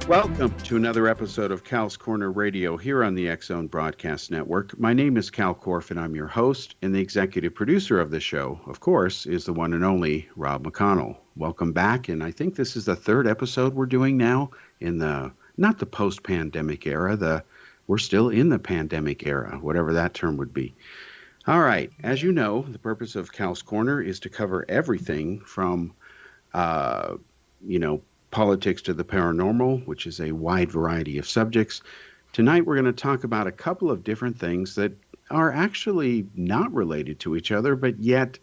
Welcome to another episode of Cal's Corner Radio here on the X Zone Broadcast Network. My name is Kal Korff, and I'm your host, and the executive producer of the show, of course, is the one and only Rob McConnell. Welcome back, and I think this is the third episode we're doing now in not the post-pandemic era, we're still in the pandemic era, whatever that term would be. All right, as you know, the purpose of Cal's Corner is to cover everything from, politics to the paranormal, which is a wide variety of subjects. Tonight, we're going to talk about a couple of different things that are actually not related to each other, but yet,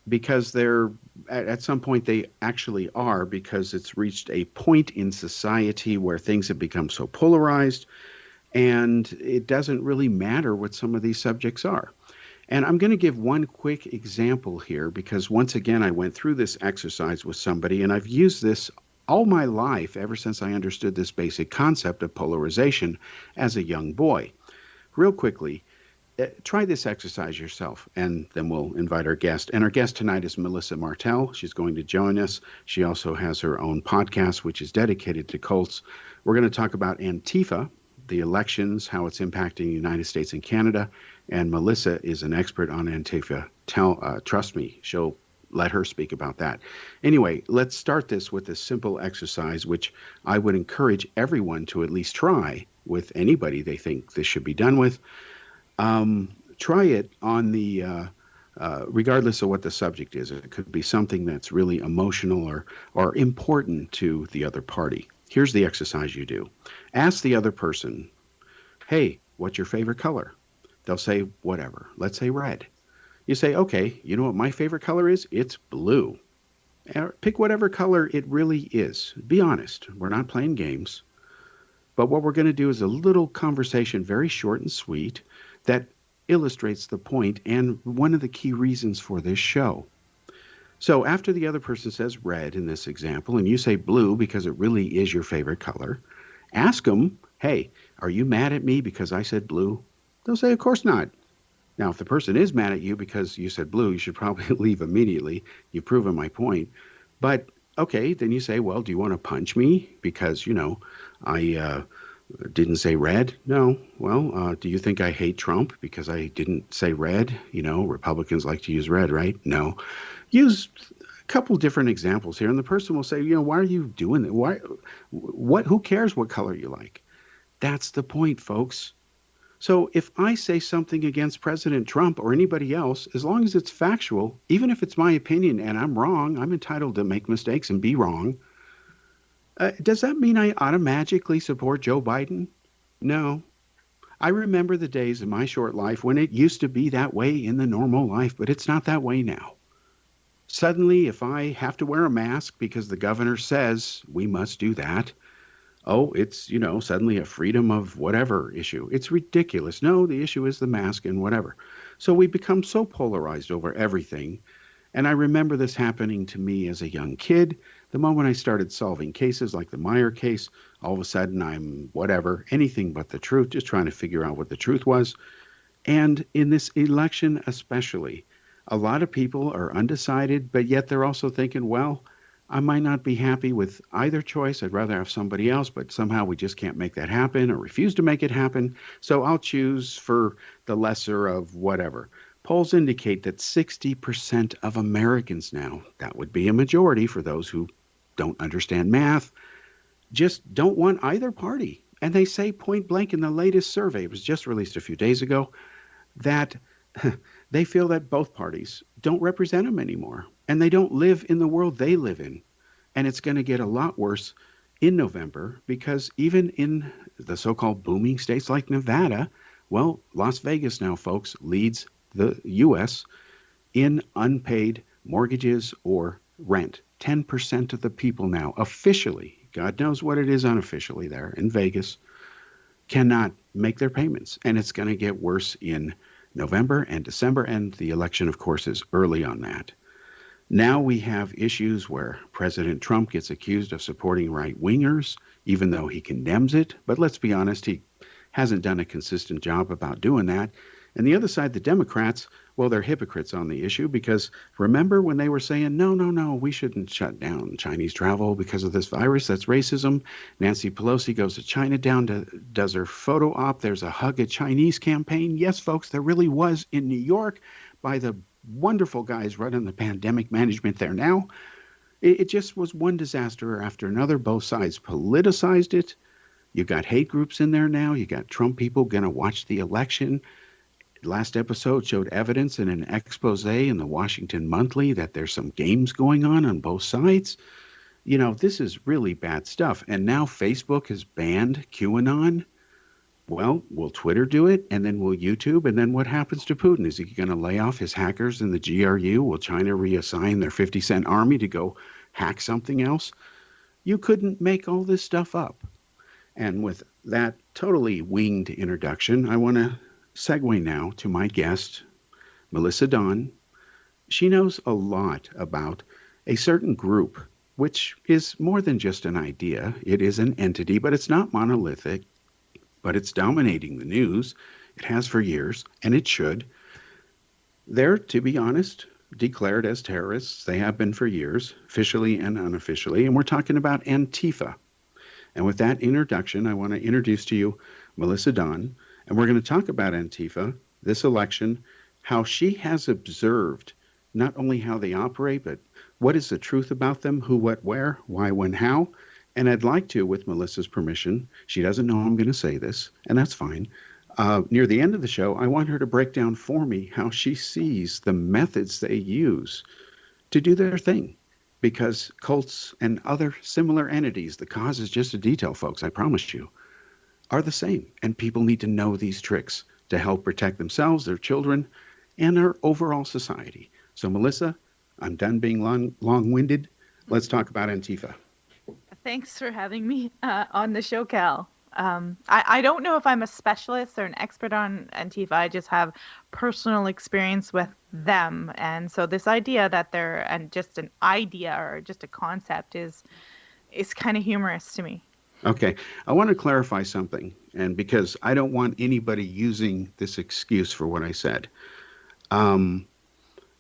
because they're at some point they actually are, because it's reached a point in society where things have become so polarized, and it doesn't really matter what some of these subjects are. And I'm going to give one quick example here, because once again, I went through this exercise with somebody, and I've used this all my life, ever since I understood this basic concept of polarization as a young boy. Real quickly, try this exercise yourself, and then we'll invite our guest. And our guest tonight is Melissa Martell. She's going to join us. She also has her own podcast, which is dedicated to cults. We're going to talk about Antifa, the elections, how it's impacting the United States and Canada. And Melissa is an expert on Antifa. Trust me, she'll let her speak about that. Anyway, let's start this with a simple exercise, which I would encourage everyone to at least try with anybody they think this should be done with. Try it on regardless of what the subject is. It could be something that's really emotional or important to the other party. Here's the exercise you do. Ask the other person, hey, what's your favorite color? They'll say, whatever. Let's say red. You say, okay, you know what my favorite color is? It's blue. Pick whatever color it really is. Be honest. We're not playing games. But what we're going to do is a little conversation, very short and sweet, that illustrates the point and one of the key reasons for this show. So after the other person says red in this example, and you say blue because it really is your favorite color, ask them, hey, are you mad at me because I said blue? They'll say, of course not. Now, if the person is mad at you because you said blue, you should probably leave immediately. You've proven my point. But, okay, then you say, well, do you want to punch me because, I didn't say red? No. Well, do you think I hate Trump because I didn't say red? Republicans like to use red, right? No. Use a couple different examples here, and the person will say, why are you doing that? Who cares what color you like? That's the point, folks. So if I say something against President Trump or anybody else, as long as it's factual, even if it's my opinion and I'm wrong, I'm entitled to make mistakes and be wrong. Does that mean I automatically support Joe Biden? No. I remember the days in my short life when it used to be that way in the normal life, but it's not that way now. Suddenly, if I have to wear a mask because the governor says we must do that, it's, suddenly a freedom of whatever issue. It's ridiculous. No, the issue is the mask and whatever. So we become so polarized over everything. And I remember this happening to me as a young kid. The moment I started solving cases like the Meyer case, all of a sudden I'm whatever, anything but the truth, just trying to figure out what the truth was. And in this election especially, a lot of people are undecided, but yet they're also thinking, well, I might not be happy with either choice. I'd rather have somebody else, but somehow we just can't make that happen or refuse to make it happen. So I'll choose for the lesser of whatever. Polls indicate that 60% of Americans now, that would be a majority for those who don't understand math, just don't want either party. And they say point blank in the latest survey, it was just released a few days ago, that they feel that both parties don't represent them anymore. And they don't live in the world they live in. And it's going to get a lot worse in November because even in the so-called booming states like Nevada, well, Las Vegas now, folks, leads the U.S. in unpaid mortgages or rent. 10% of the people now officially, God knows what it is unofficially there in Vegas, cannot make their payments. And it's going to get worse in November and December. And the election, of course, is early on that. Now we have issues where President Trump gets accused of supporting right-wingers, even though he condemns it. But let's be honest, he hasn't done a consistent job about doing that. And the other side, the Democrats, well, they're hypocrites on the issue because remember when they were saying, no, no, no, we shouldn't shut down Chinese travel because of this virus? That's racism. Nancy Pelosi goes to Chinatown, does her photo op. There's a Hug a Chinese campaign. Yes, folks, there really was in New York by the wonderful guys running the pandemic management there now. It just was one disaster after another. Both sides politicized it. You got hate groups in there now. You got Trump people going to watch the election. Last episode showed evidence in an expose in the Washington Monthly that there's some games going on both sides. You know, this is really bad stuff. And now Facebook has banned QAnon. Well, will Twitter do it? And then will YouTube? And then what happens to Putin? Is he going to lay off his hackers in the GRU? Will China reassign their 50-cent army to go hack something else? You couldn't make all this stuff up. And with that totally winged introduction, I want to segue now to my guest, Melissa Don. She knows a lot about a certain group, which is more than just an idea. It is an entity, but it's not monolithic, but it's dominating the news. It has for years, and it should. They're, to be honest, declared as terrorists. They have been for years, officially and unofficially, and we're talking about Antifa. And with that introduction, I want to introduce to you Melissa Don, and we're going to talk about Antifa, this election, how she has observed not only how they operate, but what is the truth about them, who, what, where, why, when, how. And I'd like to, with Melissa's permission, she doesn't know I'm going to say this, and that's fine. Near the end of the show, I want her to break down for me how she sees the methods they use to do their thing. Because cults and other similar entities, the cause is just a detail, folks, I promise you, are the same. And people need to know these tricks to help protect themselves, their children, and our overall society. So, Melissa, I'm done being long-winded. Let's talk about Antifa. Thanks for having me on the show, Cal. I don't know if I'm a specialist or an expert on Antifa. I just have personal experience with them. And so this idea that they're just an idea or just a concept is kind of humorous to me. Okay, I want to clarify something, and because I don't want anybody using this excuse for what I said. And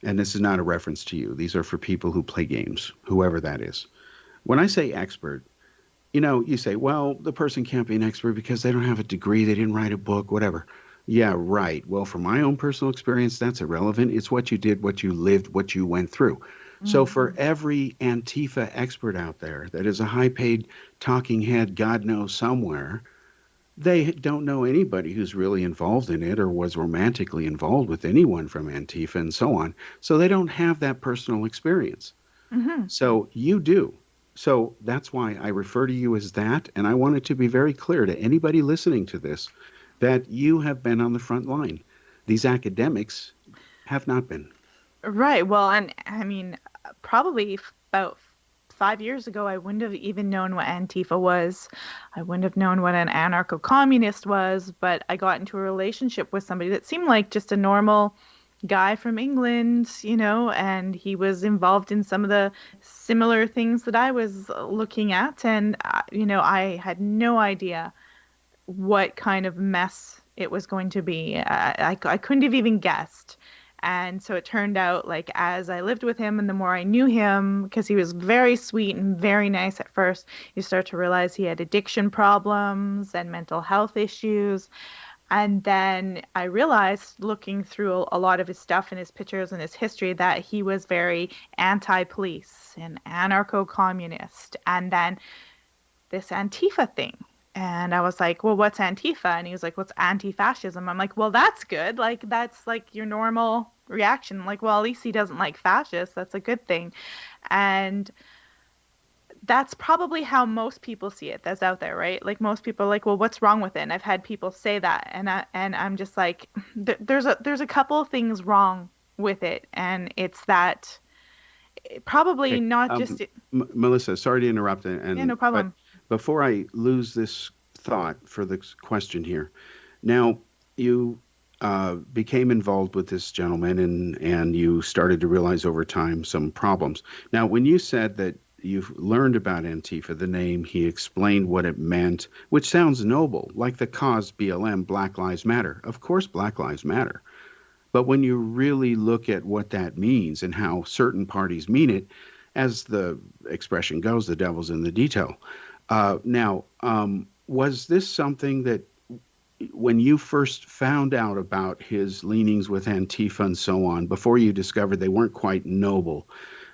this is not a reference to you. These are for people who play games, whoever that is. When I say expert, you know, you say, well, the person can't be an expert because they don't have a degree, they didn't write a book, whatever. Yeah, right. Well, from my own personal experience, that's irrelevant. It's what you did, what you lived, what you went through. So for every Antifa expert out there that is a high-paid talking head, God knows somewhere, they don't know anybody who's really involved in it or was romantically involved with anyone from Antifa and so on. So they don't have that personal experience. Mm-hmm. So you do. So that's why I refer to you as that. And I want it to be very clear to anybody listening to this that you have been on the front line. These academics have not been. Right. Well, and I mean, probably about 5 years ago, I wouldn't have even known what Antifa was. I wouldn't have known what an anarcho-communist was, but I got into a relationship with somebody that seemed like just a normal guy from England, and he was involved in some of the similar things that I was looking at. And, I had no idea what kind of mess it was going to be. I couldn't have even guessed. And so it turned out, like, as I lived with him and the more I knew him, because he was very sweet and very nice at first, you start to realize he had addiction problems and mental health issues. And then I realized, looking through a lot of his stuff and his pictures and his history, that he was very anti-police and anarcho-communist. And then this Antifa thing. And I was like, well, what's Antifa? And he was like, what's anti-fascism? I'm like, well, that's good. Like, that's like your normal reaction. Like, well, at least he doesn't like fascists. That's a good thing. And that's probably how most people see it that's out there, right? Like, most people are like, well, what's wrong with it? And I've had people say that. And I'm just like, there's a couple of things wrong with it. And it's that probably Okay. not just. Melissa, sorry to interrupt. Yeah, no problem. But before I lose this thought for the question here, now you became involved with this gentleman and you started to realize over time some problems. Now, when you said that you've learned about Antifa, the name, he explained what it meant, which sounds noble, like the cause BLM, Black Lives Matter. Of course, Black Lives Matter. But when you really look at what that means and how certain parties mean it, as the expression goes, the devil's in the detail. Was this something that when you first found out about his leanings with Antifa and so on, before you discovered they weren't quite noble,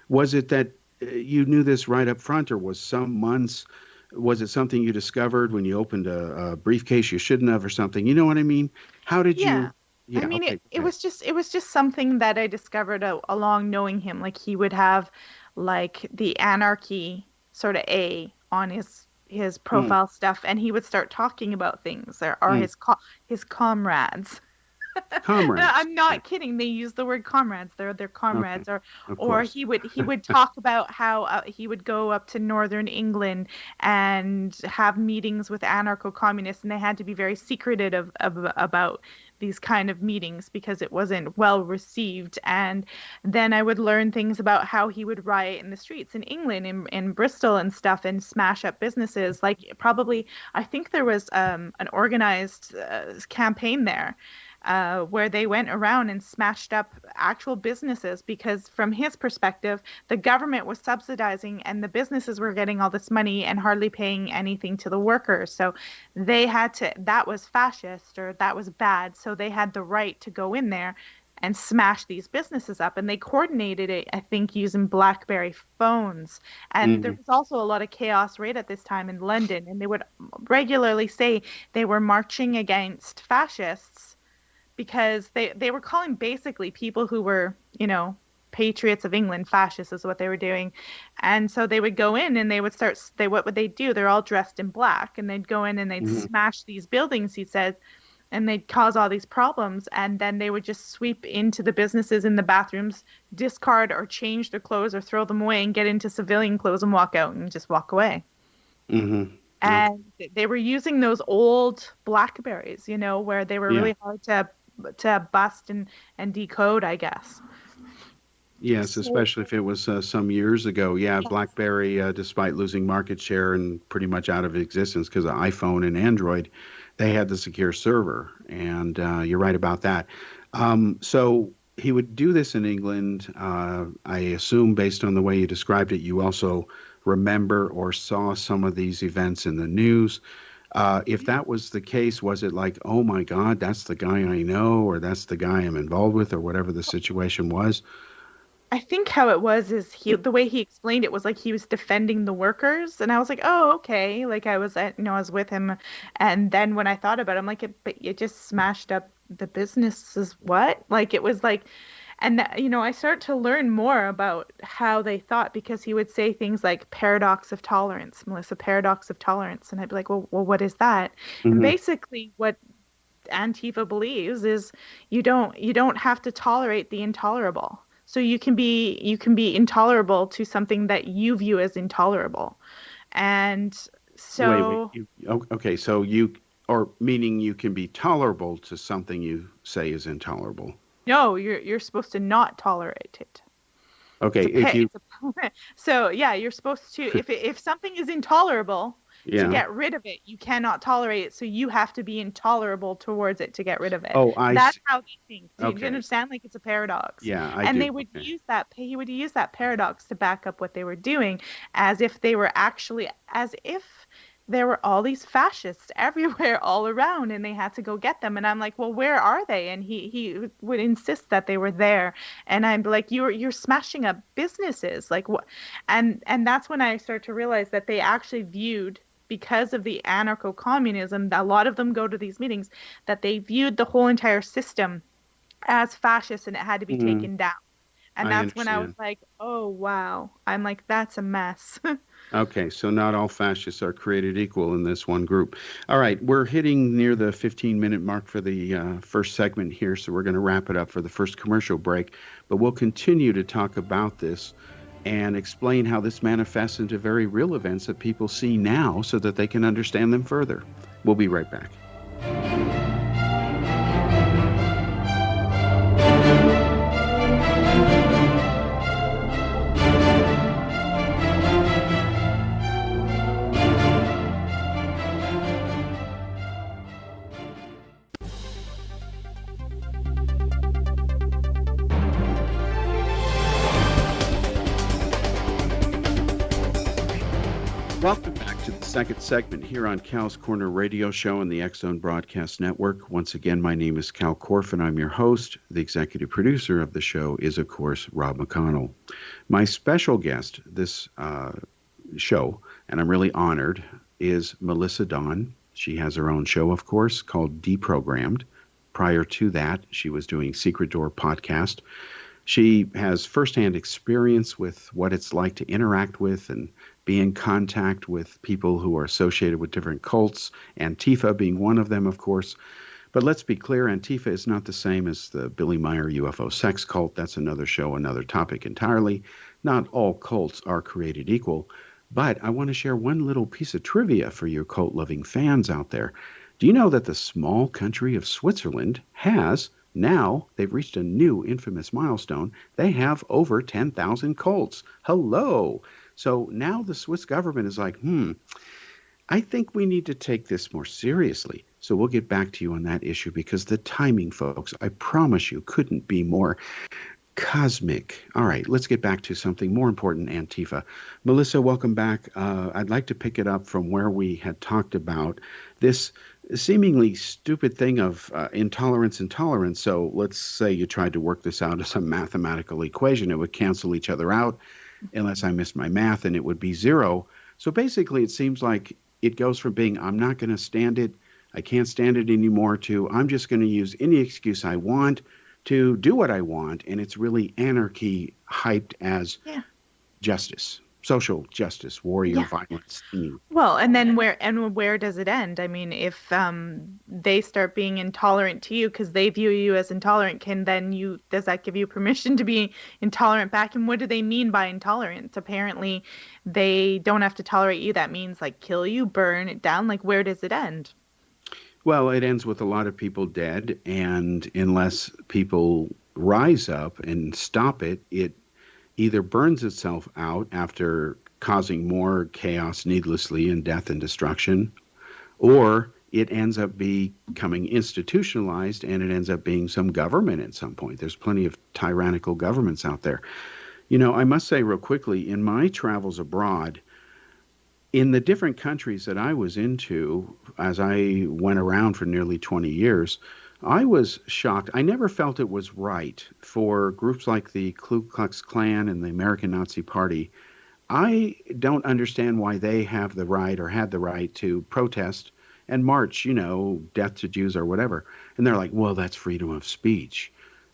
was it that you knew this right up front, or was some months? Was it something you discovered when you opened a briefcase you shouldn't have, or something? You know what I mean? How did Yeah. you? I Yeah. mean, Okay. Okay. it was just something that I discovered along knowing him. Like he would have like the anarchy sort of A on his Mm, profile stuff, and he would start talking about things or mm. his comrades. Comrades. I'm Yeah. not kidding. They use the word comrades. They're their Okay. comrades, Of or course. he would talk about how he would go up to northern England and have meetings with anarcho-communists, and they had to be very secretive about these kind of meetings because it wasn't well received. And then I would learn things about how he would riot in the streets in England, in Bristol and stuff, and smash up businesses. Like probably, I think there was an organized campaign there where they went around and smashed up actual businesses because, from his perspective, the government was subsidizing and the businesses were getting all this money and hardly paying anything to the workers. So they had to, that was fascist or that was bad. So they had the right to go in there and smash these businesses up. And they coordinated it, I think, using BlackBerry phones. And there Hmm. was also a lot of chaos right at this time in London. And they would regularly say they were marching against fascists because they were calling basically people who were, patriots of England fascists is what they were doing. And so they would go in and they would what would they do? They're all dressed in black and they'd go in and they'd Hmm. smash these buildings, he says, and they'd cause all these problems. And then they would just sweep into the businesses in the bathrooms, discard or change their clothes or throw them away and get into civilian clothes and walk out and just walk away. Hmm. Okay. And they were using those old Blackberries, where they were Yeah. really hard to bust and decode, I guess. Yes, So especially if it was some years ago. Yeah, yes, BlackBerry, despite losing market share and pretty much out of existence because of iPhone and Android, they had the secure server. And you're right about that. So he would do this in England. I assume, based on the way you described it, you also remember or saw some of these events in the news. If that was the case, was it like, oh my God, that's the guy I know, or that's the guy I'm involved with, or whatever the situation was? I think how it was is the way he explained it was like he was defending the workers, and I was like, oh, okay. Like I was with him, and then when I thought about it, I'm like, but you just smashed up the businesses. What? Like it was like, and I start to learn more about how they thought because he would say things like paradox of tolerance, Melissa, paradox of tolerance, and I'd be like, well, what is that? And Hmm. basically, what Antifa believes is you don't have to tolerate the intolerable. So you can be intolerable to something that you view as intolerable. And Wait. so Okay, so you, or meaning you can be tolerable to something you say is intolerable. no, you're supposed to not tolerate it. Okay, if you, It's a so yeah, you're supposed to if something is intolerable, to yeah. get rid of it, you cannot tolerate it, so you have to be intolerable towards it to get rid of it. Oh, I That's see. how they think. Do you Okay. understand? Like it's a paradox. Yeah, I And do. they would Okay. use that he would use that paradox to back up what they were doing as if they were actually as if there were all these fascists everywhere all around and they had to go get them and I'm like, well, where are they? And he would insist that they were there and I'm like, you're smashing up businesses, like what? And that's when I start to realize that they actually viewed, because of the anarcho-communism, a lot of them go to these meetings, that they viewed the whole entire system as fascist and it had to be Hmm. taken down. And I that's when I was understand. like, oh wow, I'm like, that's a mess. Okay, so not all fascists are created equal in this one group. All right, we're hitting near the 15-minute mark for the first segment here, so we're going to wrap it up for the first commercial break. But we'll continue to talk about this and explain how this manifests into very real events that people see now so that they can understand them further. We'll be right back. Welcome back to the second segment here on Cal's Corner Radio Show on the X Zone Broadcast Network. Once again, my name is Kal Korff, and I'm your host. The executive producer of the show is, of course, Rob McConnell. My special guest this show, and I'm really honored, is Melissa Dawn. She has her own show, of course, called Deprogrammed. Prior to that, she was doing Secret Door podcast. She has firsthand experience with what it's like to interact with and be in contact with people who are associated with different cults, Antifa being one of them, of course. But let's be clear, Antifa is not the same as the Billy Meyer UFO sex cult. That's another show, another topic entirely. Not all cults are created equal. But I want to share one little piece of trivia for your cult-loving fans out there. Do you know that the small country of Switzerland has, now they've reached a new infamous milestone, they have over 10,000 cults? Hello! So now the Swiss government is like, I think we need to take this more seriously. So we'll get back to you on that issue because the timing, folks, I promise you, couldn't be more cosmic. All right, let's get back to something more important, Antifa. Melissa, welcome back. I'd like to pick it up from where we had talked about this seemingly stupid thing of intolerance and tolerance. So let's say you tried to work this out as a mathematical equation. It would cancel each other out unless I missed my math, and it would be zero. So basically, it seems like it goes from being, I'm not going to stand it, I can't stand it anymore, to I'm just going to use any excuse I want to do what I want, and it's really anarchy hyped as justice, social justice, warrior violence theme. Well, and then where does it end? I mean, if they start being intolerant to you because they view you as intolerant, does that give you permission to be intolerant back? And what do they mean by intolerance? Apparently, they don't have to tolerate you. That means like kill you, burn it down. Like, where does it end? Well, it ends with a lot of people dead, and unless people rise up and stop it, it either burns itself out after causing more chaos needlessly and death and destruction, or it ends up becoming institutionalized and it ends up being some government at some point. There's plenty of tyrannical governments out there. You know, I must say real quickly, in my travels abroad, in the different countries that I was into, as I went around for nearly 20 years, I was shocked. I never felt it was right for groups like the Ku Klux Klan and the American Nazi Party. I don't understand why they have the right or had the right to protest and march, death to Jews or whatever. And they're like, well, that's freedom of speech.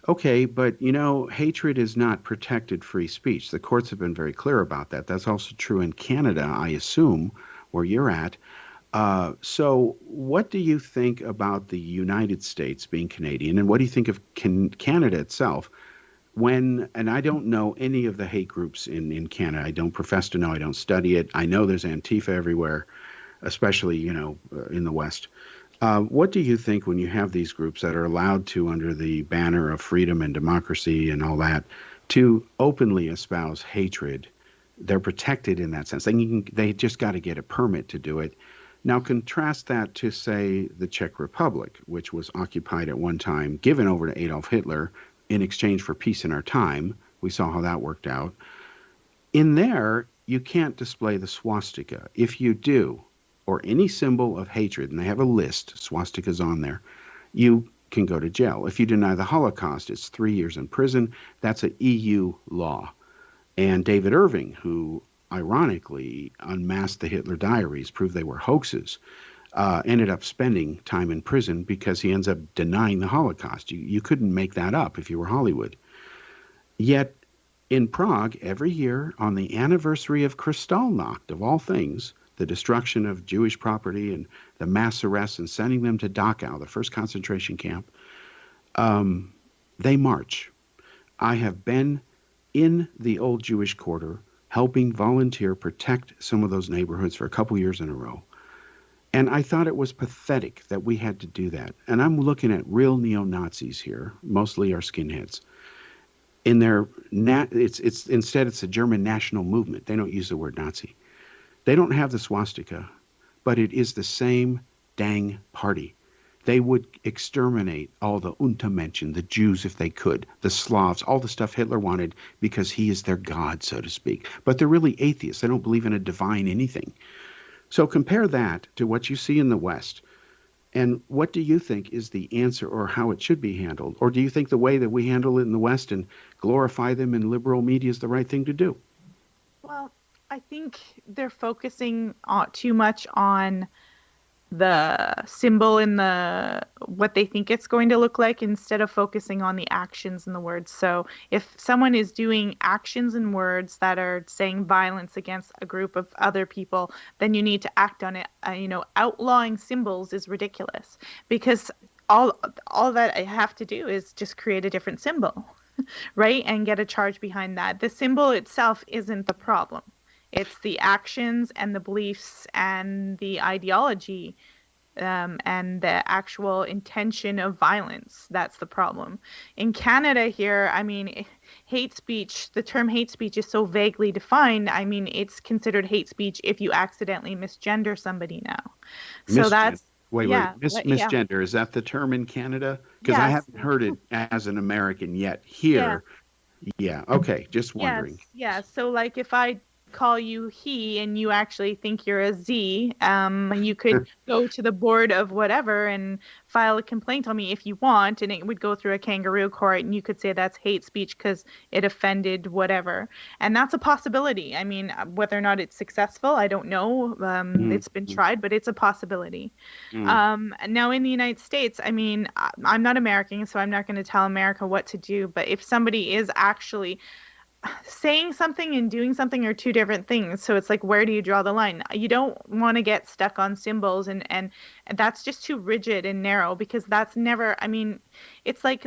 Okay, but hatred is not protected free speech. The courts have been very clear about that. That's also true in Canada, I assume, where you're at. So what do you think about the United States being Canadian, and what do you think of Canada itself? And I don't know any of the hate groups in Canada. I don't profess to know. I don't study it. I know there's Antifa everywhere, especially, in the West. What do you think when you have these groups that are allowed to, under the banner of freedom and democracy and all that, to openly espouse hatred? They're protected in that sense. They just got to get a permit to do it. Now contrast that to, say, the Czech Republic, which was occupied at one time, given over to Adolf Hitler in exchange for peace in our time. We saw how that worked out. In there, you can't display the swastika. If you do, or any symbol of hatred, and they have a list, swastikas on there, you can go to jail. If you deny the Holocaust, it's 3 years in prison. That's an EU law. And David Irving, who ironically unmasked the Hitler diaries, proved they were hoaxes, ended up spending time in prison because he ends up denying the Holocaust. You couldn't make that up if you were Hollywood. Yet in Prague, every year on the anniversary of Kristallnacht, of all things, the destruction of Jewish property and the mass arrests and sending them to Dachau, the first concentration camp, they march. I have been in the old Jewish quarter helping volunteer protect some of those neighborhoods for a couple years in a row. And I thought it was pathetic that we had to do that. And I'm looking at real neo-Nazis here, mostly are skinheads. In their instead it's a German national movement. They don't use the word Nazi. They don't have the swastika, but it is the same dang party. They would exterminate all the Untermenschen, the Jews if they could, the Slavs, all the stuff Hitler wanted because he is their god, so to speak. But they're really atheists. They don't believe in a divine anything. So compare that to what you see in the West. And what do you think is the answer or how it should be handled? Or do you think the way that we handle it in the West and glorify them in liberal media is the right thing to do? Well, I think they're focusing too much on the symbol and the what they think it's going to look like instead of focusing on the actions and the words. So if someone is doing actions and words that are saying violence against a group of other people, then you need to act on it. Outlawing symbols is ridiculous because all that I have to do is just create a different symbol, right? And get a charge behind that. The symbol itself isn't the problem. It's the actions and the beliefs and the ideology, and the actual intention of violence. That's the problem. In Canada here, I mean, hate speech, the term hate speech is so vaguely defined. I mean, it's considered hate speech if you accidentally misgender somebody now. So Misgen. that's, Wait. yeah, yeah, Misgender. Is that the term in Canada? Because I yes, haven't heard it as an American yet. yeah. Here, yeah. Okay. Just Yes, wondering. yeah. So like if I call you he and you actually think you're a Z, you could go to the board of whatever and file a complaint on me if you want, and it would go through a kangaroo court, and you could say that's hate speech because it offended whatever. And that's a possibility. I mean, whether or not it's successful, I don't know. Mm, It's been mm, tried, but it's a possibility. mm. Now in the United States, I mean, I'm not American, so I'm not going to tell America what to do, but if somebody is actually saying something and doing something are two different things. So it's like, where do you draw the line? You don't want to get stuck on symbols, and that's just too rigid and narrow because that's never, I mean, it's like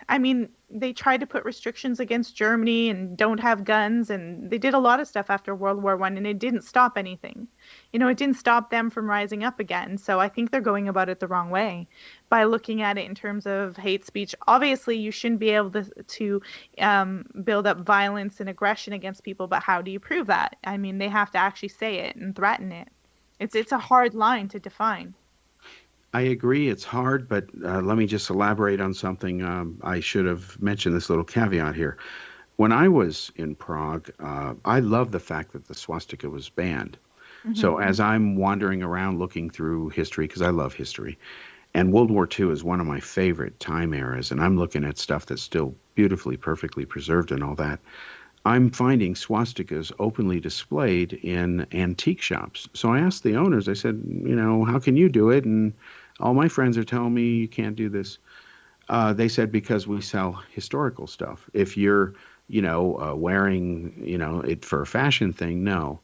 I mean, they tried to put restrictions against Germany and don't have guns, and they did a lot of stuff after World War One, and it didn't stop anything. It didn't stop them from rising up again. So I think they're going about it the wrong way by looking at it in terms of hate speech. Obviously, you shouldn't be able to build up violence and aggression against people, but how do you prove that? I mean, they have to actually say it and threaten it. It's a hard line to define. I agree. It's hard, but let me just elaborate on something. I should have mentioned this little caveat here. When I was in Prague, I love the fact that the swastika was banned. Hmm. So as I'm wandering around looking through history, because I love history, and World War II is one of my favorite time eras, and I'm looking at stuff that's still beautifully, perfectly preserved and all that. I'm finding swastikas openly displayed in antique shops. So I asked the owners, I said, how can you do it? And all my friends are telling me you can't do this. They said because we sell historical stuff. If you're, wearing, it for a fashion thing, no.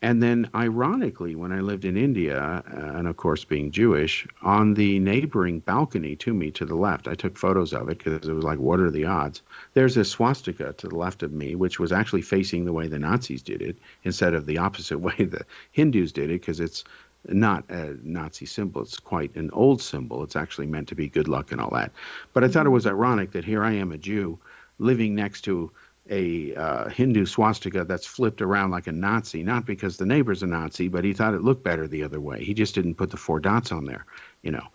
And then, ironically, when I lived in India, and of course being Jewish, on the neighboring balcony to me to the left, I took photos of it because it was like, what are the odds? There's a swastika to the left of me, which was actually facing the way the Nazis did it instead of the opposite way the Hindus did it, because it's not a Nazi symbol. It's quite an old symbol. It's actually meant to be good luck and all that. But I thought it Hmm. was ironic that here I am, a Jew, living next to a Hindu swastika that's flipped around like a Nazi, not because the neighbor's a Nazi, but he thought it looked better the other way. He just didn't put the four dots on there, you know.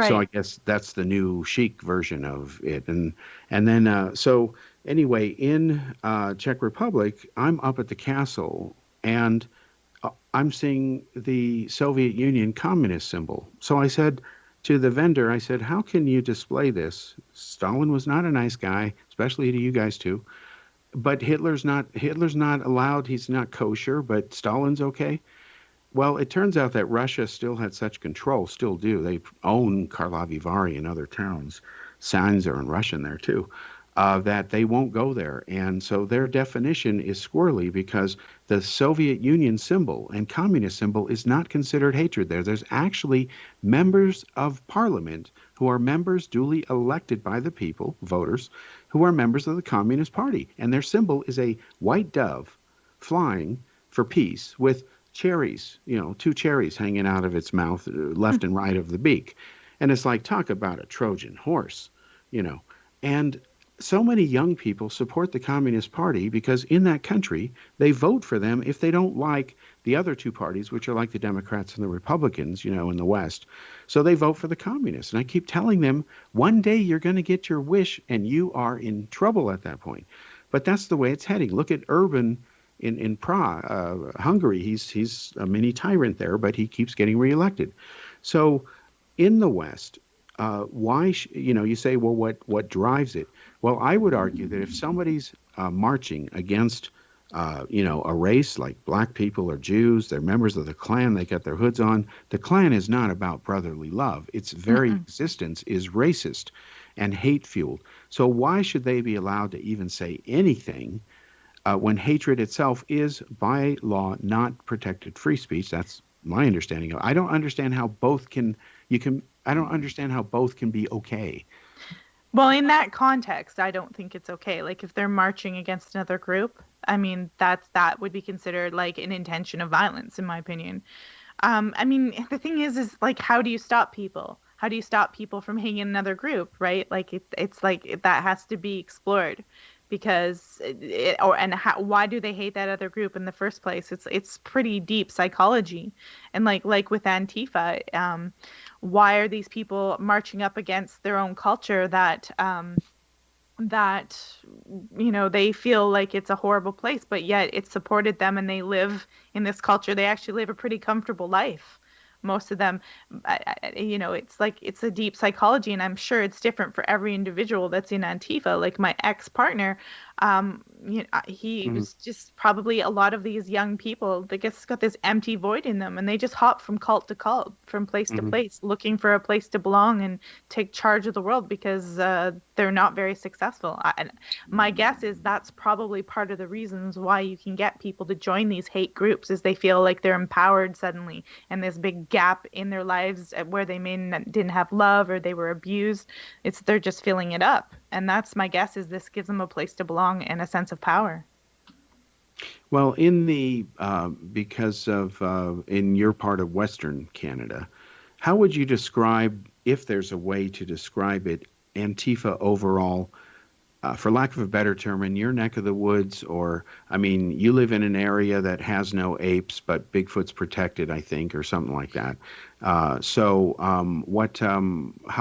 So I Right. guess that's the new chic version of it. And then so anyway, in Czech Republic, I'm up at the castle and I'm seeing the Soviet Union communist symbol. So I said to the vendor, I said, "How can you display this? Stalin was not a nice guy, especially to you guys too. But Hitler's not allowed. He's not kosher, but Stalin's okay." Well, it turns out that Russia still had such control, still do. They own Karlovy Vary and other towns. Signs are in Russian there too. That they won't go there. And so their definition is squirrely because the Soviet Union symbol and communist symbol is not considered hatred there. There's actually members of parliament who are members duly elected by the people, voters, who are members of the Communist Party. And their symbol is a white dove flying for peace with cherries, two cherries hanging out of its mouth, left and right of the beak. And it's like, talk about a Trojan horse, you know. And so many young people support the Communist Party because in that country, they vote for them if they don't like the other two parties, which are like the Democrats and the Republicans, in the West. So they vote for the communists. And I keep telling them, one day you're going to get your wish and you are in trouble at that point. But that's the way it's heading. Look at urban in Prague, Hungary. He's a mini tyrant there, but he keeps getting reelected. So in the West, you say, well, what drives it? Well, I would argue that if somebody's marching against a race like black people or Jews, they're members of the Klan, they got their hoods on. The Klan is not about brotherly love. Its very Mm-mm. existence is racist and hate fueled. So why should they be allowed to even say anything when hatred itself is by law not protected free speech? That's my understanding of it. I don't understand how both can you can I don't understand how both can be okay. Well, in that context, I don't think it's okay. Like if they're marching against another group, I mean, that would be considered like an intention of violence, in my opinion. I mean, the thing is like, how do you stop people? How do you stop people from hating another group, right? Like it's like that has to be explored because why do they hate that other group in the first place? It's pretty deep psychology, and like with Antifa, why are these people marching up against their own culture that they feel like it's a horrible place, but yet it supported them and they live in this culture. They actually live a pretty comfortable life, most of them. It's like it's a deep psychology, and I'm sure it's different for every individual that's in Antifa. Like my ex-partner, he Hmm. was just probably a lot of these young people that just got this empty void in them, and they just hop from cult to cult, from place to Hmm. place, looking for a place to belong and take charge of the world because they're not very successful. My guess is that's probably part of the reasons why you can get people to join these hate groups, is they feel like they're empowered suddenly, and this big gap in their lives where they didn't have love or they were abused, they're just filling it up. And that's my guess, is this gives them a place to belong and a sense of power. Well, because of in your part of Western Canada, how would you describe, if there's a way to describe it, Antifa overall, for lack of a better term, in your neck of the woods? Or, I mean, you live in an area that has no apes, but Bigfoot's protected, I think, or something like that. How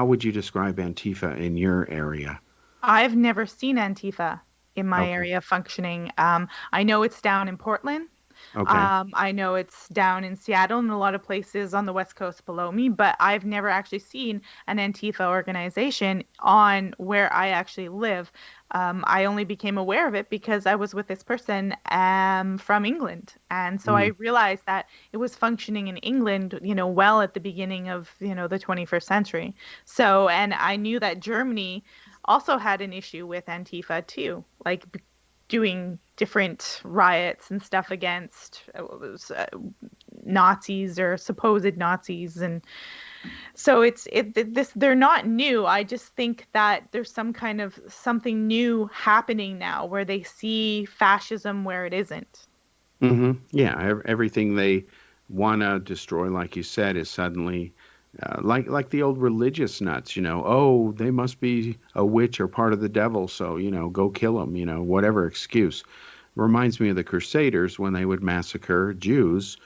would you describe Antifa in your area? I've never seen Antifa in my Okay. area functioning. I know it's down in Portland. Okay. I know it's down in Seattle and a lot of places on the West Coast below me, but I've never actually seen an Antifa organization on where I actually live. I only became aware of it because I was with this person from England. And so I Mm-hmm. realized that it was functioning in England, well at the beginning of, the 21st century. So, and I knew that Germany also had an issue with Antifa too, like doing different riots and stuff against Nazis or supposed Nazis. And so they're not new. I just think that there's some kind of something new happening now where they see fascism where it isn't. Yeah, everything they want to destroy, like you said, is suddenly like the old religious nuts. Oh, they must be a witch or part of the devil, so go kill them. Whatever excuse. Reminds me of the Crusaders when they would massacre Jews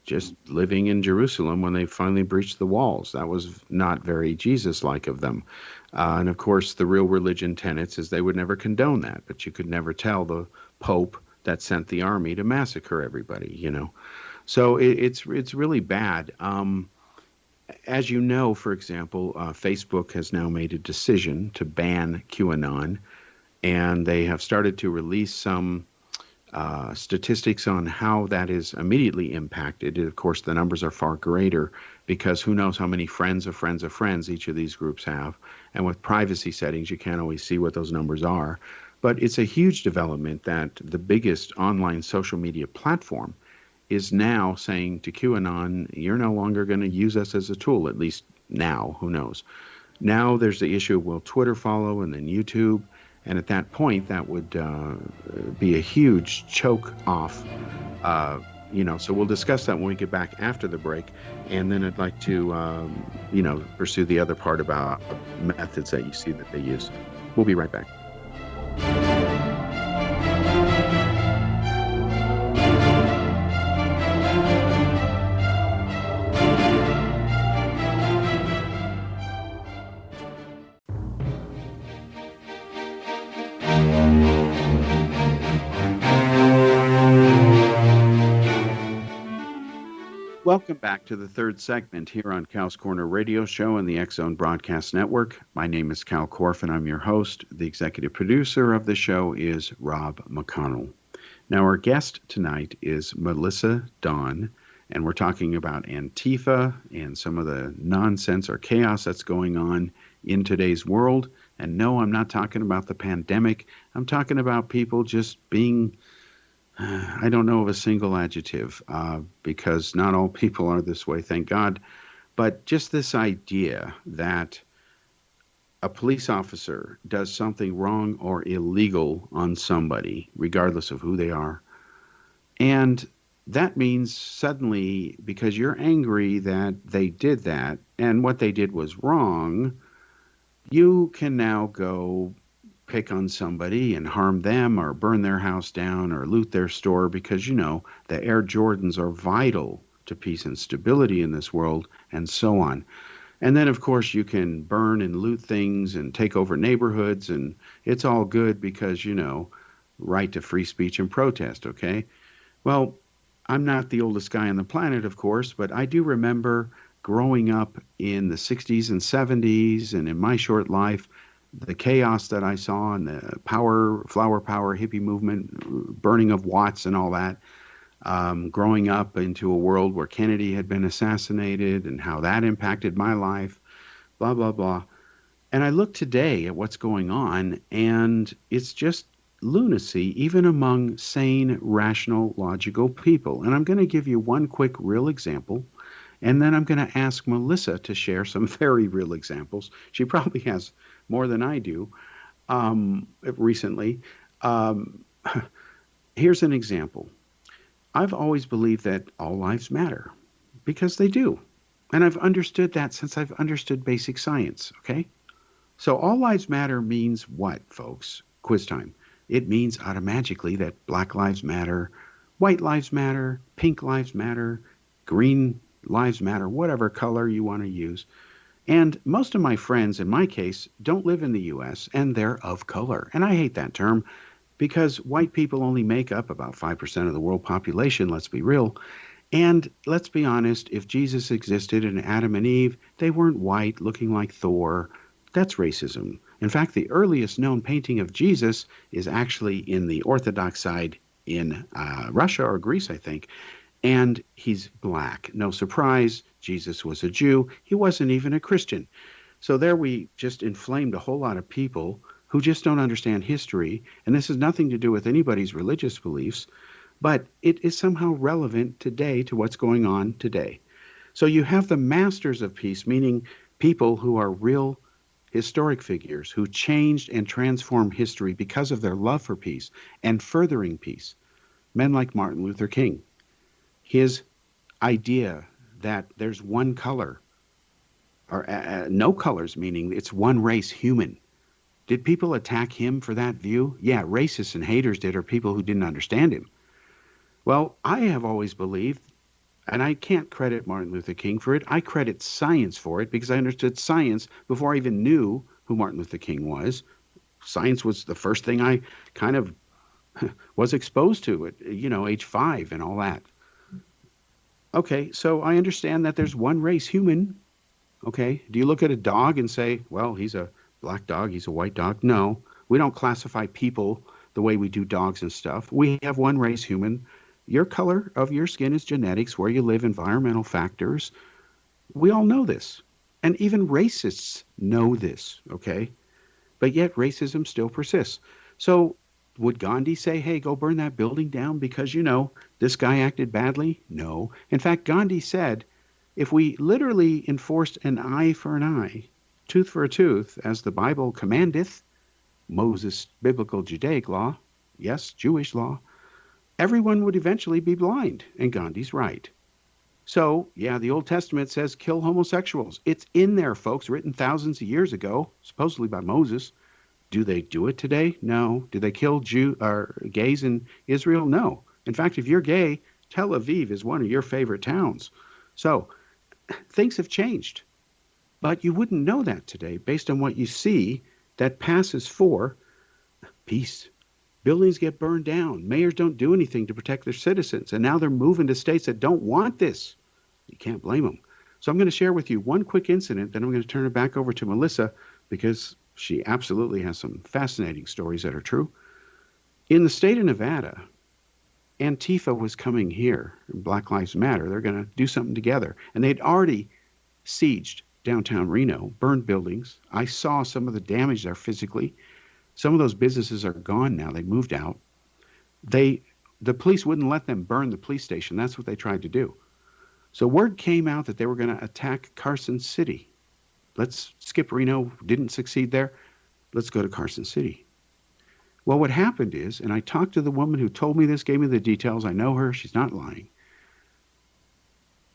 just living in Jerusalem when they finally breached the walls. That was not very Jesus-like of them. And of course, the real religion tenets is they would never condone that, but you could never tell the Pope that sent the army to massacre everybody. So it's really bad. As you know, for example, Facebook has now made a decision to ban QAnon, and they have started to release some statistics on how that is immediately impacted. Of course, the numbers are far greater because who knows how many friends of friends of friends each of these groups have. And with privacy settings, you can't always see what those numbers are. But it's a huge development that the biggest online social media platform is now saying to QAnon, you're no longer going to use us as a tool, at least now. Who knows? Now there's the issue of will Twitter follow and then YouTube? And at that point, that would be a huge choke off. So we'll discuss that when we get back after the break. And then I'd like to, pursue the other part about methods that you see that they use. We'll be right back. Welcome back to the third segment here on Cal's Corner Radio Show and the X Zone Broadcast Network. My name is Kal Korff, and I'm your host. The executive producer of the show is Rob McConnell. Now, our guest tonight is Melissa Dawn, and we're talking about Antifa and some of the nonsense or chaos that's going on in today's world. And no, I'm not talking about the pandemic. I'm talking about people just being, I don't know of a single adjective, because not all people are this way, thank God. But just this idea that a police officer does something wrong or illegal on somebody, regardless of who they are, and that means suddenly, because you're angry that they did that and what they did was wrong, you can now go pick on somebody and harm them or burn their house down or loot their store because the Air Jordans are vital to peace and stability in this world, and so on. And then, of course, you can burn and loot things and take over neighborhoods, and it's all good because, right to free speech and protest, okay? Well, I'm not the oldest guy on the planet, of course, but I do remember growing up in the 60s and 70s and in my short life, the chaos that I saw and the flower power, hippie movement, burning of Watts and all that. Growing up into a world where Kennedy had been assassinated and how that impacted my life, blah, blah, blah. And I look today at what's going on, and it's just lunacy, even among sane, rational, logical people. And I'm going to give you one quick real example, and then I'm going to ask Melissa to share some very real examples. She probably has more than I do recently. Um, Here's an example. I've always believed that all lives matter because they do. And I've understood that since I've understood basic science, okay? So all lives matter means what, folks? Quiz time. It means automatically that black lives matter, white lives matter, pink lives matter, green lives matter, whatever color you want to use. And most of my friends, in my case, don't live in the US and they're of color. And I hate that term because white people only make up about 5% of the world population, let's be real. And let's be honest, if Jesus existed and Adam and Eve, they weren't white looking like Thor. That's racism. In fact, the earliest known painting of Jesus is actually in the Orthodox side in Russia or Greece, I think. And he's black. No surprise, Jesus was a Jew. He wasn't even a Christian. So there we just inflamed a whole lot of people who just don't understand history. And this has nothing to do with anybody's religious beliefs, but it is somehow relevant today to what's going on today. So you have the masters of peace, meaning people who are real historic figures who changed and transformed history because of their love for peace and furthering peace. Men like Martin Luther King. His idea that there's one color, or no colors, meaning it's one race, human. Did people attack him for that view? Yeah, racists and haters did, or people who didn't understand him. Well, I have always believed, and I can't credit Martin Luther King for it, I credit science for it because I understood science before I even knew who Martin Luther King was. Science was the first thing I kind of was exposed to at, age 5 and all that. Okay, so I understand that there's one race, human. Okay, do you look at a dog and say, well, he's a black dog, he's a white dog? No, we don't classify people the way we do dogs and stuff. We have one race, human. Your color of your skin is genetics, where you live, environmental factors. We all know this. And even racists know this, okay? But yet racism still persists. So would Gandhi say, hey, go burn that building down because, this guy acted badly? No. In fact, Gandhi said, if we literally enforced an eye for an eye, tooth for a tooth, as the Bible commandeth, Moses' biblical Judaic law, yes, Jewish law, everyone would eventually be blind. And Gandhi's right. So, yeah, the Old Testament says kill homosexuals. It's in there, folks, written thousands of years ago, supposedly by Moses. Do they do it today? No. Do they kill gays in Israel? No. In fact, if you're gay, Tel Aviv is one of your favorite towns. So things have changed. But you wouldn't know that today based on what you see that passes for peace. Buildings get burned down. Mayors don't do anything to protect their citizens. And now they're moving to states that don't want this. You can't blame them. So I'm going to share with you one quick incident, then I'm going to turn it back over to Melissa because she absolutely has some fascinating stories that are true. In the state of Nevada, Antifa was coming here, Black Lives Matter. They're going to do something together. And they'd already sieged downtown Reno, burned buildings. I saw some of the damage there physically. Some of those businesses are gone now. They moved out. They the police wouldn't let them burn the police station. That's what they tried to do. So word came out that they were going to attack Carson City. Let's skip Reno. Didn't succeed there. Let's go to Carson City. Well, what happened is, and I talked to the woman who told me this, gave me the details. I know her. She's not lying.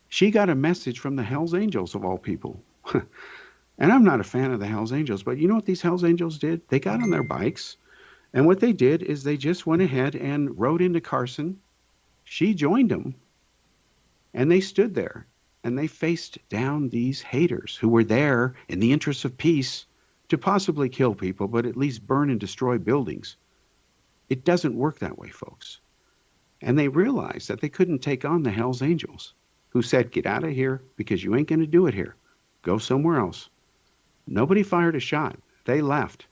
She got a message from the Hells Angels of all people. And I'm not a fan of the Hells Angels, but you know what these Hells Angels did? They got on their bikes, and what they did is they just went ahead and rode into Carson. She joined them, and they stood there, and they faced down these haters who were there in the interest of peace to possibly kill people, but at least burn and destroy buildings. It doesn't work that way, folks. And they realized that they couldn't take on the Hells Angels, who said, get out of here because you ain't going to do it here. Go somewhere else. Nobody fired a shot. They left.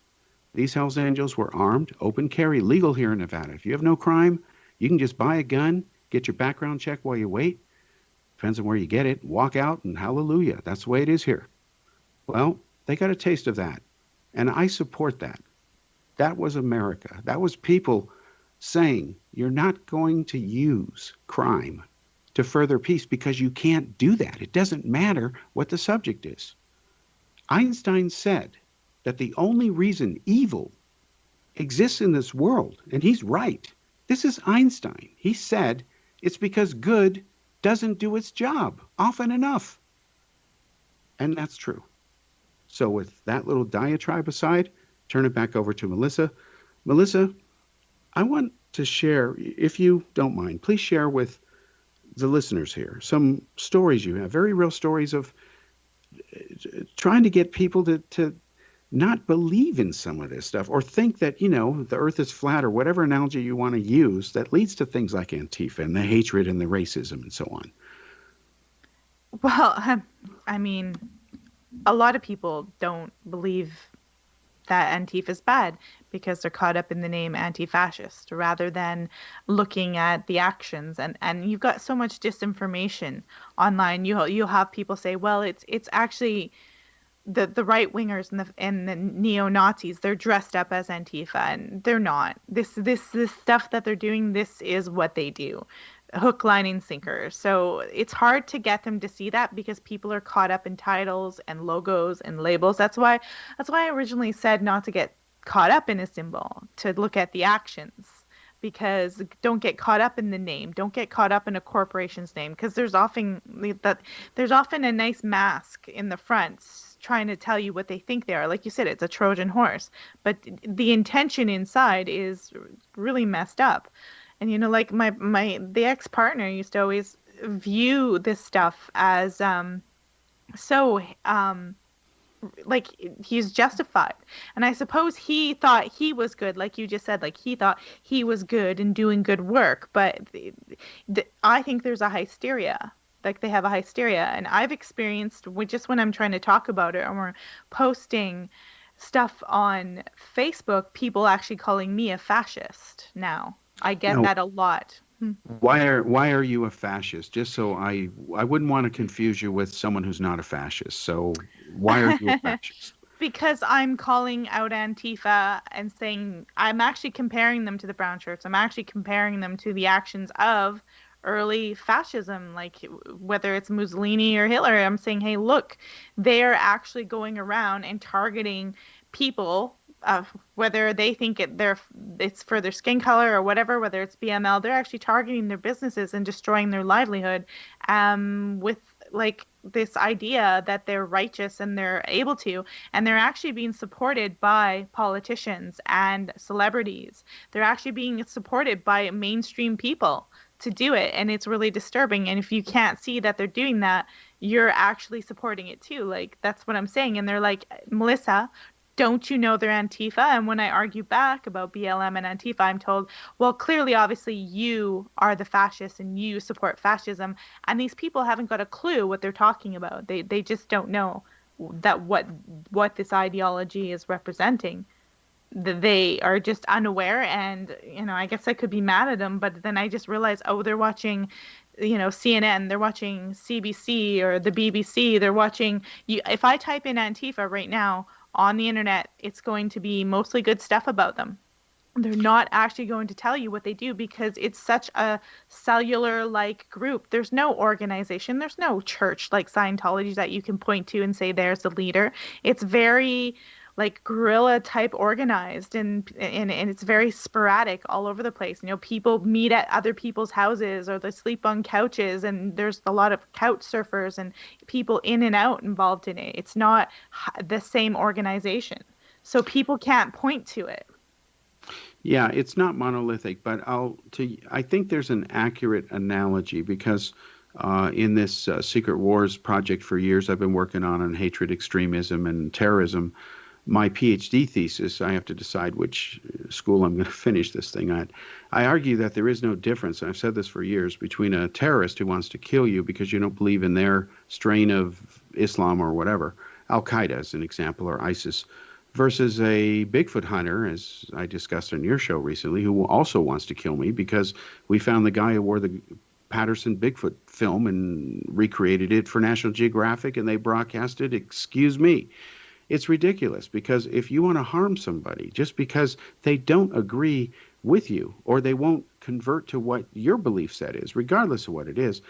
These Hells Angels were armed, open carry, legal here in Nevada. If you have no crime, you can just buy a gun, get your background check while you wait. Depends on where you get it. Walk out and hallelujah. That's the way it is here. Well, they got a taste of that. And I support that. That was America. That was people saying, you're not going to use crime to further peace because you can't do that. It doesn't matter what the subject is. Einstein said that the only reason evil exists in this world, and he's right. This is Einstein. He said it's because good doesn't do its job often enough. And that's true. So with that little diatribe aside, turn it back over to Melissa. Melissa, I want to share, if you don't mind, please share with the listeners here some stories you have, very real stories of trying to get people to not believe in some of this stuff or think that, you know, the earth is flat or whatever analogy you want to use that leads to things like Antifa and the hatred and the racism and so on. Well, I mean, a lot of people don't believe that Antifa is bad because they're caught up in the name anti-fascist rather than looking at the actions. And you've got so much disinformation online. You'll have people say, well, it's actually the right wingers and the neo-Nazis. They're dressed up as Antifa, and they're not. This stuff that they're doing, this is what they do. Hook, line, and sinker. So it's hard to get them to see that because people are caught up in titles and logos and labels. That's why I originally said not to get caught up in a symbol, to look at the actions. Because don't get caught up in the name. Don't get caught up in a corporation's name, because there's often a nice mask in the front trying to tell you what they think they are. Like you said, it's a Trojan horse, but the intention inside is really messed up. And you know, like the ex-partner used to always view this stuff as like he's justified. And I suppose he thought he was good, like you just said, like he thought he was good and doing good work. But I think there's a hysteria. Like they have a hysteria. And I've experienced, just when I'm trying to talk about it or posting stuff on Facebook, people actually calling me a fascist now. I get that a lot. Why are you a fascist? Just so I wouldn't want to confuse you with someone who's not a fascist. So why are you a fascist? Because I'm calling out Antifa and saying I'm actually comparing them to the brown shirts. I'm actually comparing them to the actions of early fascism, like whether it's Mussolini or Hitler. I'm saying, hey, look, they're actually going around and targeting people. Whether they think it's for their skin color or whatever, whether it's BML, they're actually targeting their businesses and destroying their livelihood with like this idea that they're righteous and they're able to, and they're actually being supported by politicians and celebrities. They're actually being supported by mainstream people to do it, and it's really disturbing. And if you can't see that they're doing that, you're actually supporting it too. Like, that's what I'm saying. And they're like, Melissa, don't you know they're Antifa? And when I argue back about BLM and Antifa, I'm told, well, clearly, obviously, you are the fascists and you support fascism. And these people haven't got a clue what they're talking about. They just don't know that what this ideology is representing. They are just unaware, and I guess I could be mad at them, but then I just realize, oh, they're watching CNN, they're watching CBC or the BBC, they're watching you. If I type in Antifa right now on the internet, it's going to be mostly good stuff about them. They're not actually going to tell you what they do because it's such a cellular like group. There's no organization, there's no church like Scientology that you can point to and say there's the leader. It's very like guerrilla type organized, and it's very sporadic all over the place. People meet at other people's houses or they sleep on couches, and there's a lot of couch surfers and people in and out involved in it. It's not the same organization. So people can't point to it. Yeah, it's not monolithic, but I think there's an accurate analogy because in this Secret Wars project for years I've been working on hatred, extremism, and terrorism. My PhD thesis, I have to decide which school I'm going to finish this thing at. I argue that there is no difference, and I've said this for years, between a terrorist who wants to kill you because you don't believe in their strain of Islam or whatever, Al-Qaeda as an example, or ISIS, versus a Bigfoot hunter, as I discussed on your show recently, who also wants to kill me because we found the guy who wore the Patterson Bigfoot film and recreated it for National Geographic, and they broadcasted, excuse me. It's ridiculous because if you want to harm somebody just because they don't agree with you or they won't convert to what your belief set is, regardless of what it is,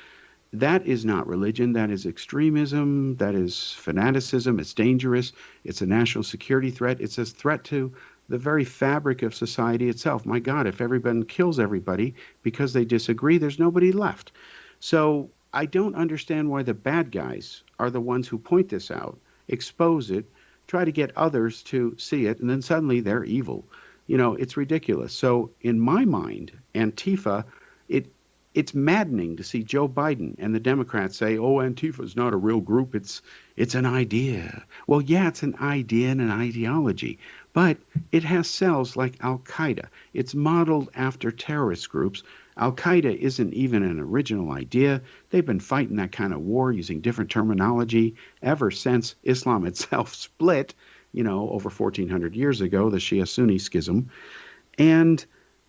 that is not religion. That is extremism. That is fanaticism. It's dangerous. It's a national security threat. It's a threat to the very fabric of society itself. My God, if everyone kills everybody because they disagree, there's nobody left. So I don't understand why the bad guys are the ones who point this out, expose it, try to get others to see it, and then suddenly they're evil. It's ridiculous. So in my mind, Antifa, it's maddening to see Joe Biden and the Democrats say, "Oh, Antifa is not a real group. It's an idea." Well, yeah, it's an idea and an ideology, but it has cells like Al-Qaeda. It's modeled after terrorist groups. Al-Qaeda isn't even an original idea. They've been fighting that kind of war using different terminology ever since Islam itself split, over 1400 years ago, the Shia-Sunni schism. And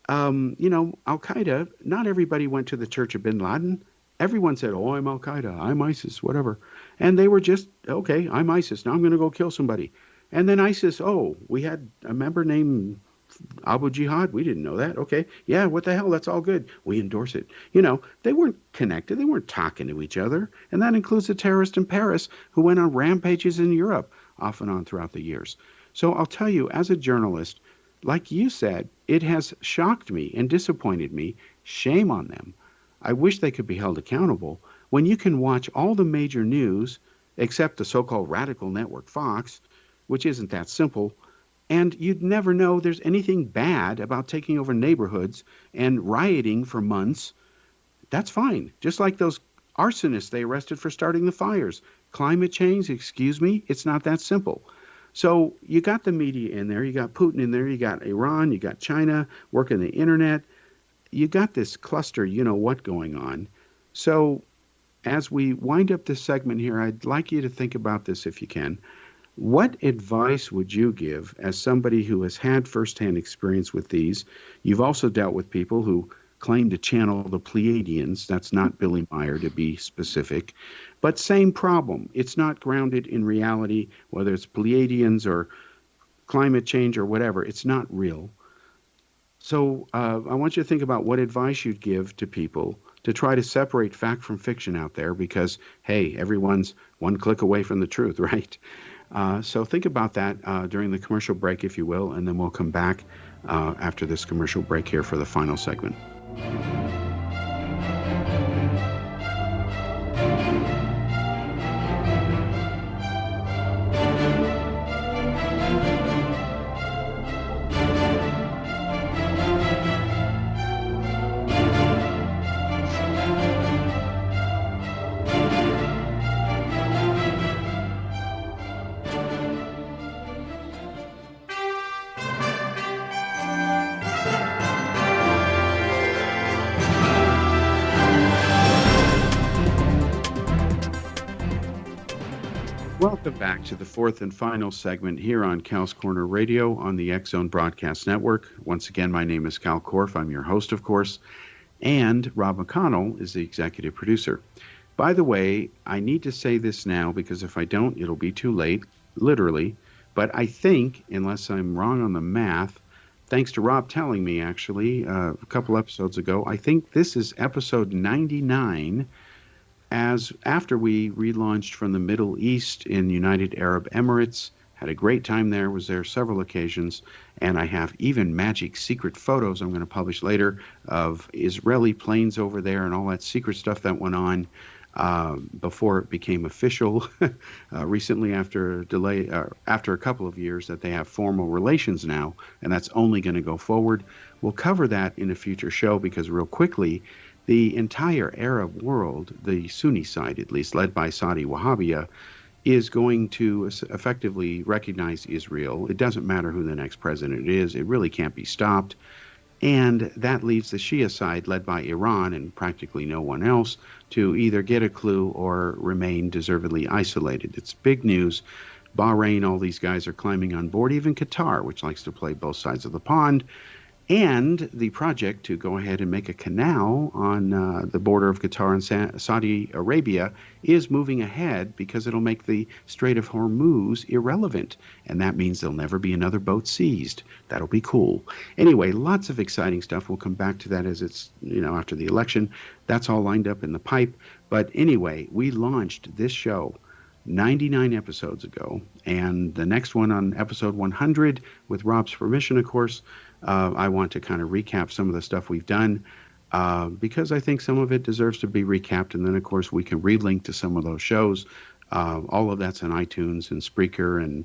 Al-Qaeda, not everybody went to the Church of Bin Laden. Everyone said, "Oh, I'm Al-Qaeda, I'm ISIS, whatever." And they were just, "Okay, I'm ISIS. Now I'm going to go kill somebody." And then ISIS, "Oh, we had a member named Abu Jihad. We didn't know that. Okay. Yeah, what the hell? That's all good. We endorse it." They weren't connected. They weren't talking to each other. And that includes the terrorist in Paris who went on rampages in Europe off and on throughout the years. So I'll tell you, as a journalist, like you said, it has shocked me and disappointed me. Shame on them. I wish they could be held accountable. When you can watch all the major news, except the so-called radical network Fox, which isn't that simple, and you'd never know there's anything bad about taking over neighborhoods and rioting for months, that's fine. Just like those arsonists they arrested for starting the fires. Climate change, excuse me, it's not that simple. So you got the media in there, you got Putin in there, you got Iran, you got China working the internet. You got this cluster, what going on. So as we wind up this segment here, I'd like you to think about this if you can. What advice would you give as somebody who has had firsthand experience with these? You've also dealt with people who claim to channel the Pleiadians. That's not Billy Meyer, to be specific. But same problem. It's not grounded in reality, whether it's Pleiadians or climate change or whatever. It's not real. So I want you to think about what advice you'd give to people to try to separate fact from fiction out there because, hey, everyone's one click away from the truth, right? So think about that during the commercial break, if you will, and then we'll come back after this commercial break here for the final segment. Welcome back to the fourth and final segment here on Cal's Corner Radio on the X Zone Broadcast Network. Once again, my name is Kal Korff. I'm your host, of course, and Rob McConnell is the executive producer. By the way, I need to say this now because if I don't, it'll be too late, literally. But I think, unless I'm wrong on the math, thanks to Rob telling me actually a couple episodes ago, I think this is episode 99 as after we relaunched from the Middle East in United Arab Emirates. Had a great time there, was there several occasions, and I have even magic secret photos I'm going to publish later of Israeli planes over there and all that secret stuff that went on before it became official recently after a delay, after a couple of years that they have formal relations now, and that's only going to go forward. We'll cover that in a future show because real quickly, the entire Arab world, the Sunni side at least, led by Saudi Wahhabiyya, is going to effectively recognize Israel. It doesn't matter who the next president is. It really can't be stopped. And that leaves the Shia side, led by Iran and practically no one else, to either get a clue or remain deservedly isolated. It's big news. Bahrain, all these guys are climbing on board, even Qatar, which likes to play both sides of the pond. And the project to go ahead and make a canal on the border of Qatar and Saudi Arabia is moving ahead because it'll make the Strait of Hormuz irrelevant. And that means there'll never be another boat seized. That'll be cool. Anyway, lots of exciting stuff. We'll come back to that as it's, after the election. That's all lined up in the pipe. But anyway, we launched this show 99 episodes ago. And the next one on episode 100, with Rob's permission, of course, I want to kind of recap some of the stuff we've done because I think some of it deserves to be recapped. And then, of course, we can relink to some of those shows. All of that's on iTunes and Spreaker and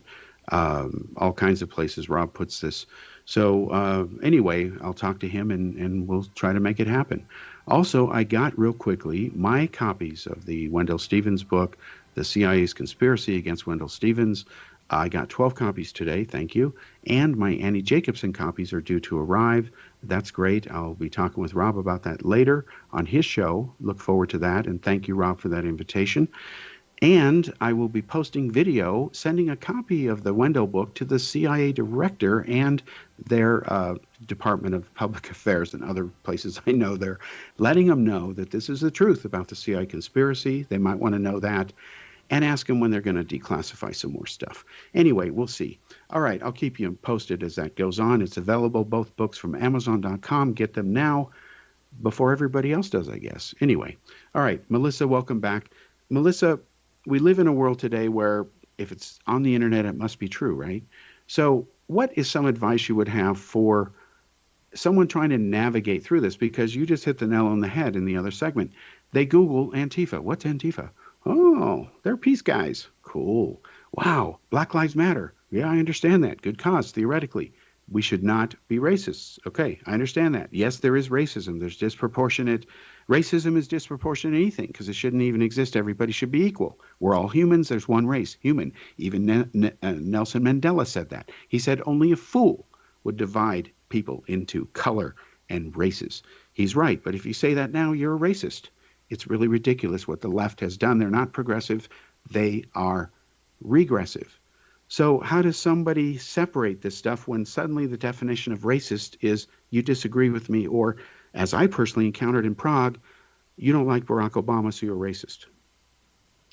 all kinds of places Rob puts this. So anyway, I'll talk to him and we'll try to make it happen. Also, I got real quickly my copies of the Wendell Stevens book, The CIA's Conspiracy Against Wendell Stevens. I got 12 copies today, thank you. And my Annie Jacobson copies are due to arrive. That's great. I'll be talking with Rob about that later on his show. Look forward to that. And thank you, Rob, for that invitation. And I will be posting video, sending a copy of the Wendell book to the CIA director and their Department of Public Affairs and other places I know. They're letting them know that this is the truth about the CIA conspiracy. They might want to know that. And ask them when they're going to declassify some more stuff. Anyway, we'll see. All right, I'll keep you posted as that goes on. It's available, both books from Amazon.com. Get them now before everybody else does, I guess. Anyway, all right, Melissa, welcome back. Melissa, we live in a world today where if it's on the internet, it must be true, right? So what is some advice you would have for someone trying to navigate through this? Because you just hit the nail on the head in the other segment. They Google Antifa. What's Antifa? Oh, they're peace guys. Cool. Wow. Black Lives Matter. Yeah, I understand that. Good cause, theoretically. We should not be racists. Okay, I understand that. Yes, there is racism. There's disproportionate. Racism is disproportionate anything because it shouldn't even exist. Everybody should be equal. We're all humans. There's one race, human. Even Nelson Mandela said that. He said only a fool would divide people into color and races. He's right. But if you say that now, you're a racist. It's really ridiculous what the left has done. They're not progressive. They are regressive. So how does somebody separate this stuff when suddenly the definition of racist is you disagree with me, or as I personally encountered in Prague, you don't like Barack Obama, so you're racist?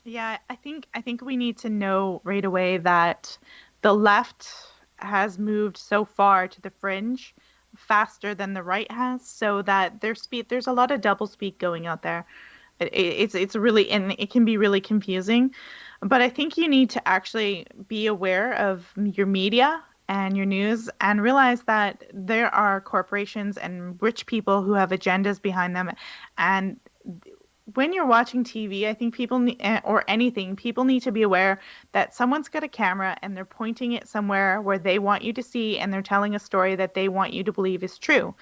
Yeah, I think we need to know right away that the left has moved so far to the fringe faster than the right has, so that there's a lot of double speak going out there. It's really, and it can be really confusing. But I think you need to actually be aware of your media and your news and realize that there are corporations and rich people who have agendas behind them. And when you're watching TV, I think people need, or anything, people need to be aware that someone's got a camera and they're pointing it somewhere where they want you to see, and they're telling a story that they want you to believe is true.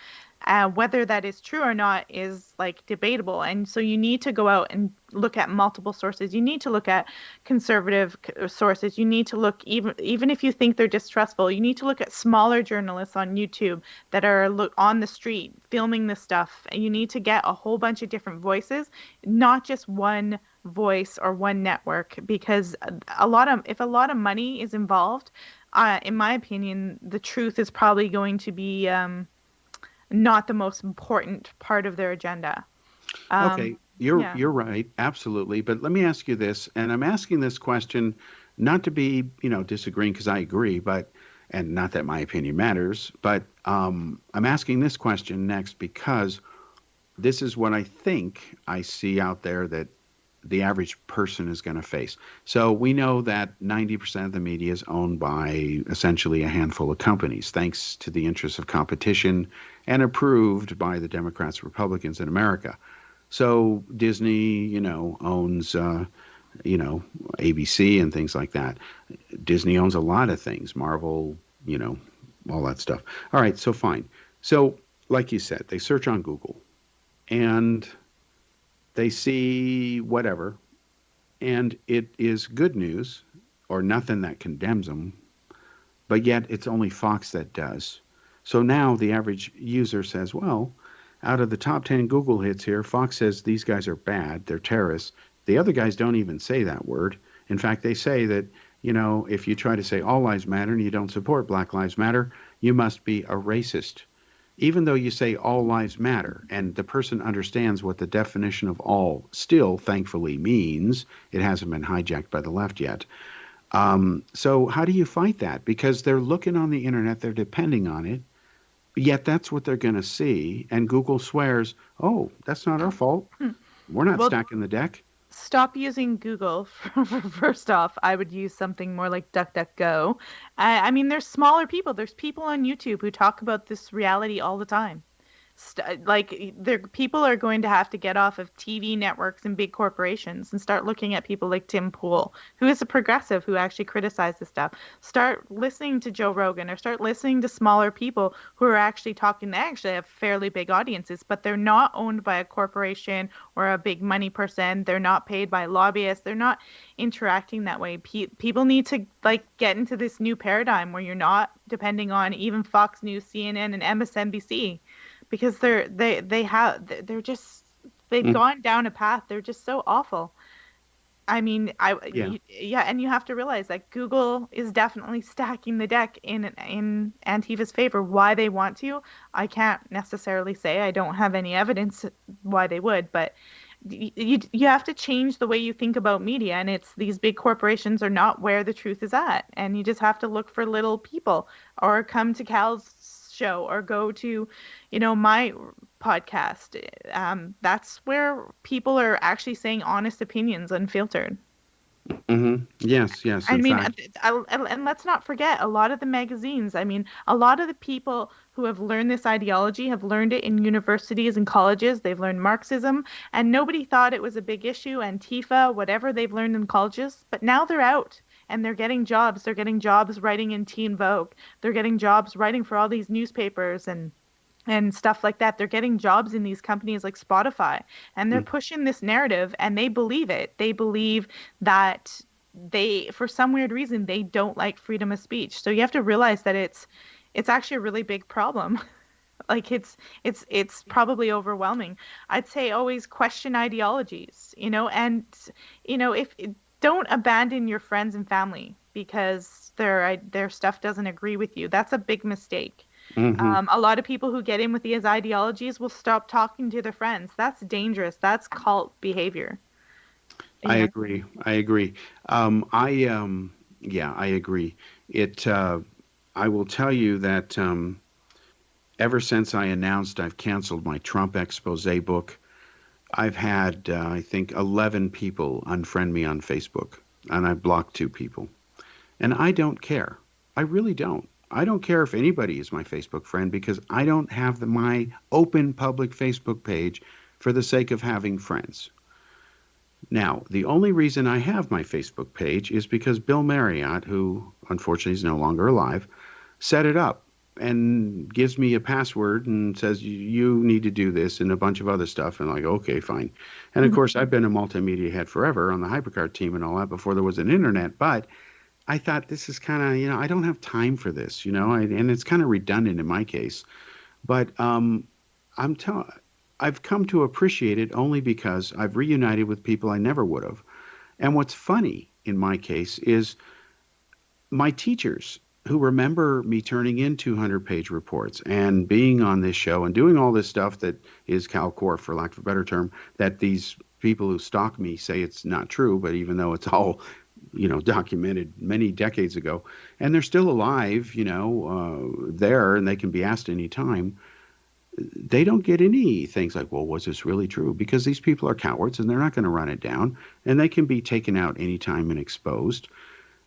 Whether that is true or not is like debatable. And so you need to go out and look at multiple sources. You need to look at conservative sources. You need to look, even if you think they're distrustful, you need to look at smaller journalists on YouTube that are on the street filming this stuff. And you need to get a whole bunch of different voices, not just one voice or one network, because if a lot of money is involved, in my opinion, the truth is probably going to be not the most important part of their agenda. Okay, Yeah. you're right, absolutely. But let me ask you this, and I'm asking this question not to be, disagreeing because I agree, but and not that my opinion matters, but I'm asking this question next because this is what I think I see out there that the average person is going to face. So we know that 90% of the media is owned by essentially a handful of companies, thanks to the interests of competition and approved by the Democrats, Republicans in America. So Disney, owns, you know, ABC and things like that. Disney owns a lot of things, Marvel, you know, all that stuff. All right, so fine. So, like you said, they search on Google and they see whatever, and it is good news or nothing that condemns them, but yet it's only Fox that does. So now the average user says, well, out of the top 10 Google hits here, Fox says these guys are bad, they're terrorists. The other guys don't even say that word. In fact, they say that, if you try to say all lives matter and you don't support Black Lives Matter, you must be a racist. Even though you say all lives matter and the person understands what the definition of all still thankfully means, it hasn't been hijacked by the left yet. So how do you fight that? Because they're looking on the internet, they're depending on it, yet that's what they're going to see. And Google swears, oh, that's not our fault. We're not Well, stacking the deck. stop using Google. First off, I would use something more like DuckDuckGo. I mean, there's smaller people. There's people on YouTube who talk about this reality all the time. Like people are going to have to get off of TV networks and big corporations and start looking at people like Tim Pool, who is a progressive who actually criticizes stuff. Start listening to Joe Rogan or start listening to smaller people who are actually talking. They actually have fairly big audiences, but they're not owned by a corporation or a big money person. They're not paid by lobbyists. They're not interacting that way. People need to get into this new paradigm where you're not depending on even Fox News, CNN, and MSNBC, because they're just they've Mm, gone down a path. They're just so awful. I mean, yeah. yeah, and you have to realize that Google is definitely stacking the deck in Antifa's favor. Why they want to, I can't necessarily say. I don't have any evidence why they would, but you have to change the way you think about media, and it's these big corporations are not where the truth is at, and you just have to look for little people or come to Cal's show or go to, my podcast. That's where people are actually saying honest opinions unfiltered. Yes, yes, I in mean, fact. and let's not forget a lot of the magazines. I mean, a lot of the people who have learned this ideology have learned it in universities and colleges. They've learned Marxism, and nobody thought it was a big issue. Antifa, whatever they've learned in colleges, but now they're out and they're getting jobs. They're getting jobs writing in Teen Vogue. They're getting jobs writing for all these newspapers and stuff like that. They're getting jobs in these companies like Spotify, and they're Mm, pushing this narrative and they believe it. They believe that for some weird reason, they don't like freedom of speech. So you have to realize that it's actually a really big problem. Like it's probably overwhelming. I'd say always question ideologies, and if don't abandon your friends and family because their stuff doesn't agree with you. That's a big mistake. hmm A lot of people who get in with these ideologies will stop talking to their friends. That's dangerous. That's cult behavior. I You know. agree. I agree. Yeah, I agree. I will tell you that ever since I announced I've canceled my Trump expose book, I've had, I think, 11 people unfriend me on Facebook, and I've blocked 2 people. And I don't care. I really don't. I don't care if anybody is my Facebook friend because I don't have my open public Facebook page for the sake of having friends. Now, the only reason I have my Facebook page is because Bill Marriott, who unfortunately is no longer alive, set it up and gives me a password and says you need to do this and a bunch of other stuff, and like, okay, fine. And of course I've been a multimedia head forever on the hypercard team and all that before there was an internet, but I thought this is kind of, I don't have time for this, and it's kind of redundant in my case. But I'm telling. I've come to appreciate it only because I've reunited with people I never would have. And what's funny in my case is my teachers who remember me turning in 200-page reports and being on this show and doing all this stuff that is Kal Korff, for lack of a better term, that these people who stalk me say it's not true, but even though it's all, documented many decades ago, and they're still alive, there, and they can be asked any time, they don't get any things like, well, was this really true? Because these people are cowards and they're not going to run it down, and they can be taken out anytime and exposed.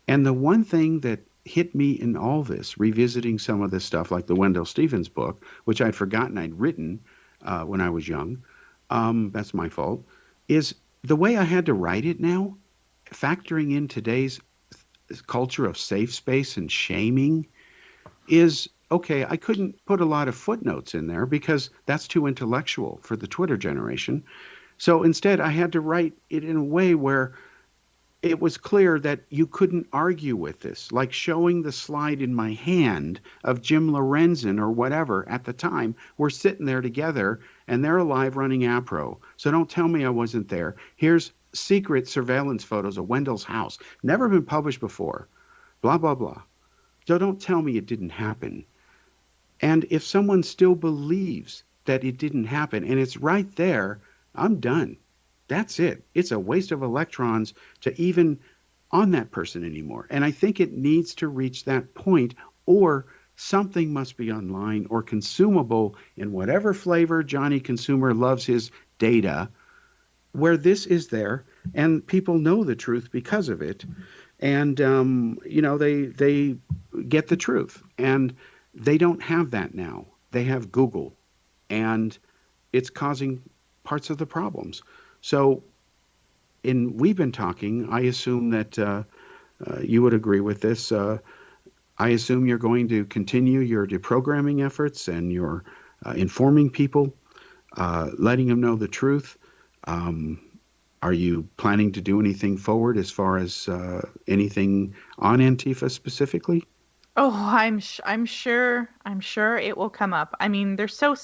And the one thing that hit me in all this, revisiting some of this stuff, like the Wendell Stevens book, which I'd forgotten I'd written when I was young, that's my fault, is the way I had to write it now, factoring in today's culture of safe space and shaming, is okay. I couldn't put a lot of footnotes in there because that's too intellectual for the Twitter generation. So instead, I had to write it in a way where it was clear that you couldn't argue with this, like showing the slide in my hand of Jim Lorenzen or whatever at the time. We're sitting there together and they're alive running APRO. So don't tell me I wasn't there. Here's secret surveillance photos of Wendell's house, never been published before, blah, blah, blah. So don't tell me it didn't happen. And if someone still believes that it didn't happen and it's right there, I'm done. That's it. It's a waste of electrons to even on that person anymore. And I think it needs to reach that point, or something must be online or consumable in whatever flavor Johnny Consumer loves his data, where this is there and people know the truth because of it. And, they get the truth. And they don't have that now. They have Google, and it's causing parts of the problems. So, we've been talking, I assume that you would agree with this. I assume you're going to continue your deprogramming efforts and your informing people, letting them know the truth. Are you planning to do anything forward as far as anything on Antifa specifically? Oh, I'm sure. I'm sure it will come up. I mean, they're so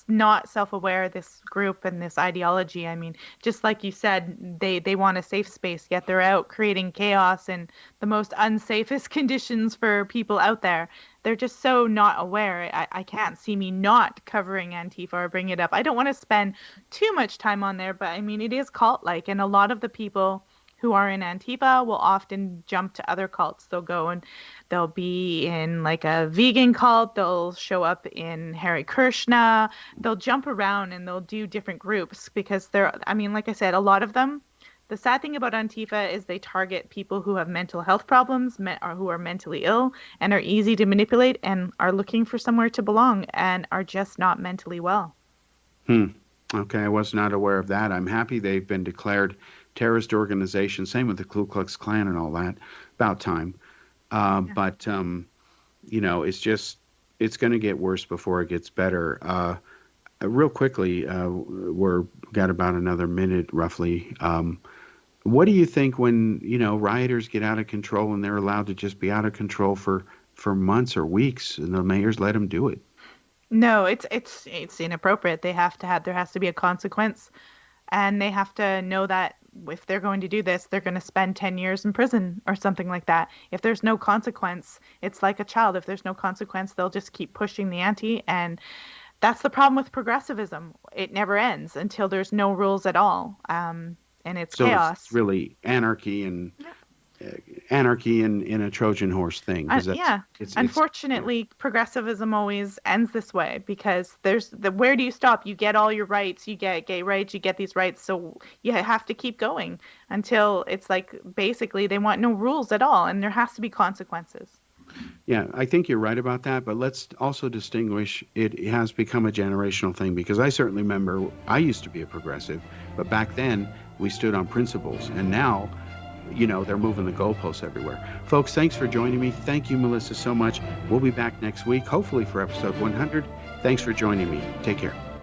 not self-aware, this group and this ideology. I mean, just like you said, they want a safe space, yet they're out creating chaos and the most unsafest conditions for people out there. They're just so not aware. I can't see me not covering Antifa or bring it up. I don't want to spend too much time on there, but I mean, it is cult-like, and a lot of the people who are in Antifa will often jump to other cults. They'll go and they'll be in like a vegan cult. They'll show up in Hare Krishna. They'll jump around and they'll do different groups because I mean, like I said, a lot of them, the sad thing about Antifa is they target people who have mental health problems or who are mentally ill and are easy to manipulate and are looking for somewhere to belong and are just not mentally well. Okay, I was not aware of that. I'm happy they've been declared terrorist organizations. Same with the Ku Klux Klan and all that. About time. But it's going to get worse before it gets better. Real quickly, we're got about another minute roughly. What do you think when rioters get out of control and they're allowed to just be out of control for months or weeks, and the mayors let them do it? No, it's inappropriate. There has to be a consequence, and they have to know that if they're going to do this, they're going to spend 10 years in prison or something like that. If there's no consequence, it's like a child. If there's no consequence, they'll just keep pushing the ante, and that's the problem with progressivism. It never ends until there's no rules at all, and it's So chaos. it's really anarchy in a Trojan horse thing. Yeah. Unfortunately, progressivism always ends this way because where do you stop? You get all your rights, you get gay rights, you get these rights, so you have to keep going until it's like basically they want no rules at all, and there has to be consequences. Yeah, I think you're right about that, but let's also distinguish it has become a generational thing, because I certainly remember I used to be a progressive, but back then we stood on principles, and now they're moving the goalposts everywhere. Folks, thanks for joining me. Thank you, Melissa, so much. We'll be back next week, hopefully for episode 100. Thanks for joining me. Take care.